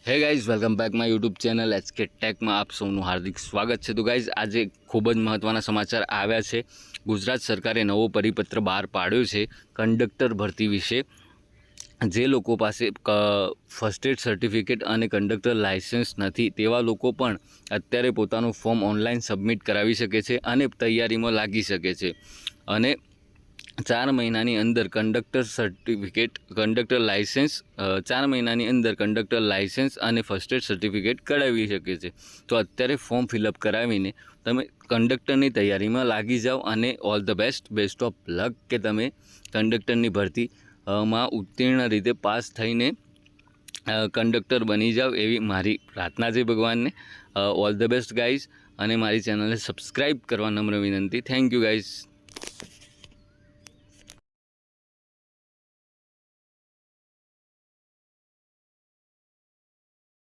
હે guys, welcome back my YouTube channel HK ટેકમાં આપ સૌનું હાર્દિક સ્વાગત છે। તો ગાઈઝ, આજે ખૂબ જ મહત્ત્વના સમાચાર આવ્યા છે। ગુજરાત સરકારે નવો પરિપત્ર બહાર પાડ્યો છે કંડક્ટર ભરતી વિશે। જે લોકો પાસે ફર્સ્ટ એડ સર્ટિફિકેટ અને કંડક્ટર લાઇસન્સ નથી તેવા લોકો પણ અત્યારે પોતાનું ફોર્મ ઓનલાઈન સબમિટ કરાવી શકે છે અને તૈયારીમાં લાગી શકે છે। અને 4 મહિનાની અંદર કંડક્ટર સર્ટિફિકેટ, કંડક્ટર લાઇસન્સ 4 મહિનાની અંદર કંડક્ટર લાઇસન્સ અને ફર્સ્ટ એડ સર્ટિફિકેટ કઢાવી શકે છે। તો અત્યારે ફોર્મ ફિલઅપ કરાવીને તમે કંડક્ટરની તૈયારીમાં લાગી જાઓ અને all the best of luck કે તમે કંડક્ટરની ભરતી માં ઉત્તીર્ણ રીતે પાસ થઈને કંડક્ટર બની જાઓ એવી મારી પ્રાર્થના છે ભગવાનને। ઓલ ધ બેસ્ટ ગાઈઝ, અને મારી ચેનલને સબસ્ક્રાઈબ કરવા નમ્ર વિનંતી। Thank you guys.